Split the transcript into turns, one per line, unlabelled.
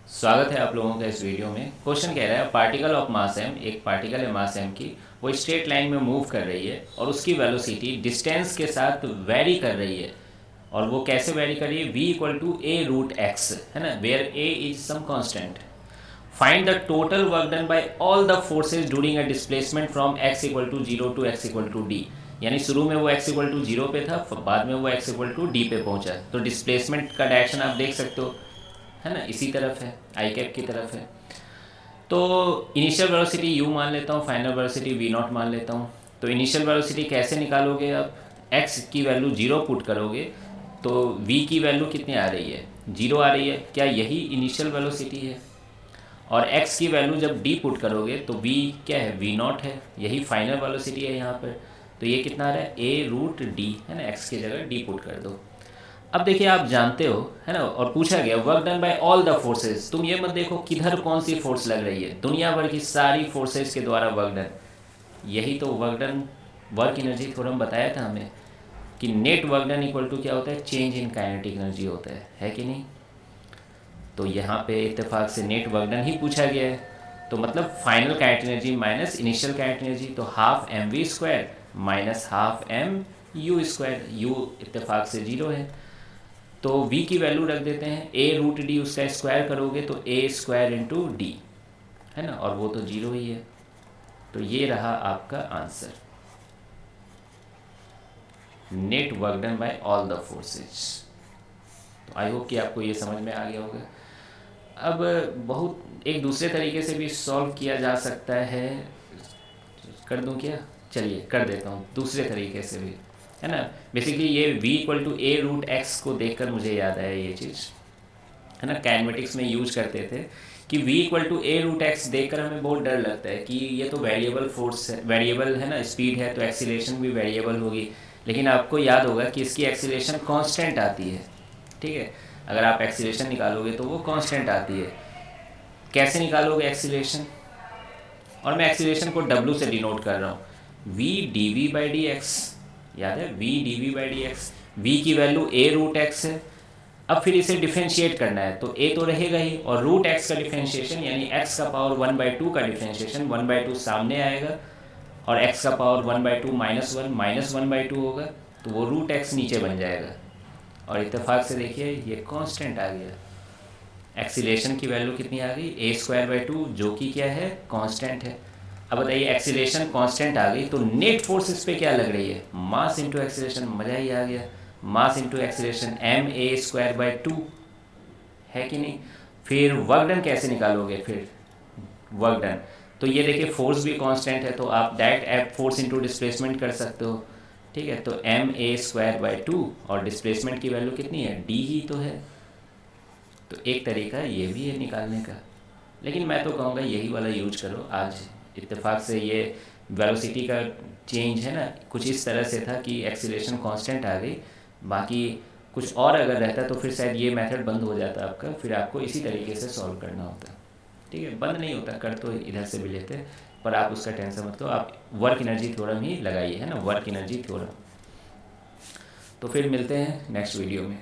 स्वागत है आप लोगों का इस वीडियो में। क्वेश्चन कह रहा है पार्टिकल ऑफ मास एम, एक पार्टिकल है मास एम की, वो स्ट्रेट लाइन में मूव कर रही है और उसकी वेलोसिटी डिस्टेंस के साथ वेरी कर रही है। और वो कैसे वेरी कर रही है? v equal to a root x, है ना, where a is some constant. Find the total work done by all the forces during a displacement from x equal to zero to x equal to d. यानी शुरू में वो x equal to zero पे था, बाद में वो x equal to D पे पहुंचा। तो डिस्प्लेसमेंट का डायरेक्शन आप देख सकते हो, है ना, इसी तरफ है, आई कैप की तरफ है। तो इनिशियल वेलोसिटी u मान लेता हूँ, फाइनल वेलोसिटी v नॉट मान लेता हूँ। तो इनिशियल वेलोसिटी कैसे निकालोगे? आप x की वैल्यू जीरो पुट करोगे तो v की वैल्यू कितनी आ रही है? जीरो आ रही है। क्या यही इनिशियल वेलोसिटी है? और x की वैल्यू जब d पुट करोगे तो v क्या है? v नॉट है, यही फाइनल वेलोसिटी है यहाँ पर। तो ये कितना आ रहा है? a रूट डी, है ना, x की जगह d पुट कर दो। अब देखिए, आप जानते हो, है ना, और पूछा गया work done by all the forces. तुम ये मत देखो किधर कौन सी फोर्स लग रही है, दुनिया भर की सारी फोर्सेस के द्वारा वर्क डन। यही तो work done, work energy theorem बताया था हमें कि net work done equal to क्या होता है? चेंज इन काइनेटिक एनर्जी होता है कि नहीं? तो यहाँ पे इत्तेफाक से नेट वर्क डन ही पूछा गया है। तो मतलब final kinetic energy minus initial kinetic energy, तो half M V square minus half M U square. U इत्तेफाक से जीरो है, तो v की वैल्यू रख देते हैं a रूट डी, उसका स्क्वायर करोगे तो a स्क्वायर इंटू डी, है ना, और वो तो जीरो ही है। तो ये रहा आपका answer, net work done by all the forces. तो आई होप कि आपको ये समझ में आ गया होगा। अब बहुत एक दूसरे तरीके से भी सॉल्व किया जा सकता है। कर दूं क्या? चलिए कर देता हूँ दूसरे तरीके से भी, है ना। बेसिकली ये v equal to a root x को देखकर मुझे याद आया ये चीज़, है ना। काइनेमेटिक्स में यूज करते थे कि v equal to a root x देखकर हमें बहुत डर लगता है कि ये तो वेरिएबल फोर्स है, वेरिएबल है ना, स्पीड है, तो एक्सीलरेशन भी वेरिएबल होगी। लेकिन आपको याद होगा कि इसकी एक्सीलरेशन कांस्टेंट आती है, ठीक है। अगर आप एक्सीलरेशन निकालोगे तो वो कांस्टेंट आती है। कैसे निकालोगे एक्सीलरेशन? और मैं एक्सीलरेशन को w से डिनोट कर रहा हूँ, v D V by D X. याद है, v D V by D X. v की वैल्यू a रूट एक्स है। अब फिर इसे डिफ्रेंशिएट करना है तो a तो रहेगा ही, और रूट एक्स का डिफ्रेंशिएशन यानी x का पावर 1/2 का डिफ्रेंशिएशन 1/2 सामने आएगा, और x का पावर 1/2 माइनस 1/2 होगा, तो वो रूट एक्स नीचे बन जाएगा। और इत्तेफाक से देखिए ये कांस्टेंट आ गया। एक्सीलेशन की वैल्यू कितनी आ गई? a स्क्वायर बाई टू, जो कि क्या है? कांस्टेंट है। अब बताइए, एक्सीलेशन कांस्टेंट आ गई तो नेट फोर्स इस पे क्या लग रही है? Mass into acceleration. मज़ा ही आ गया, mass into acceleration M A square by two, है कि नहीं। फिर वर्क डन कैसे निकालोगे? फिर वर्क डन, तो ये देखिए फोर्स भी कांस्टेंट है, तो आप डायरेक्ट फोर्स इंटू डिस्प्लेसमेंट कर सकते हो, ठीक है। तो M A square by two, और डिस्प्लेसमेंट की वैल्यू कितनी है? डी ही तो है। तो एक तरीका ये भी है निकालने का, लेकिन मैं तो कहूँगा यही वाला यूज करो। आज इत्तेफाक से ये वेलोसिटी का चेंज है ना, कुछ इस तरह से था कि एक्सीलरेशन कांस्टेंट आ गई। बाकी कुछ और अगर रहता तो फिर शायद ये मेथड बंद हो जाता आपका, फिर आपको इसी तरीके से सॉल्व करना होता, ठीक है। बंद नहीं होता, कर तो इधर से भी लेते, पर आप उसका टेंशन मत लो, आप वर्क एनर्जी थ्योरम ही लगाइए, है ना, वर्क एनर्जी थ्योरम। तो फिर मिलते हैं नेक्स्ट वीडियो में।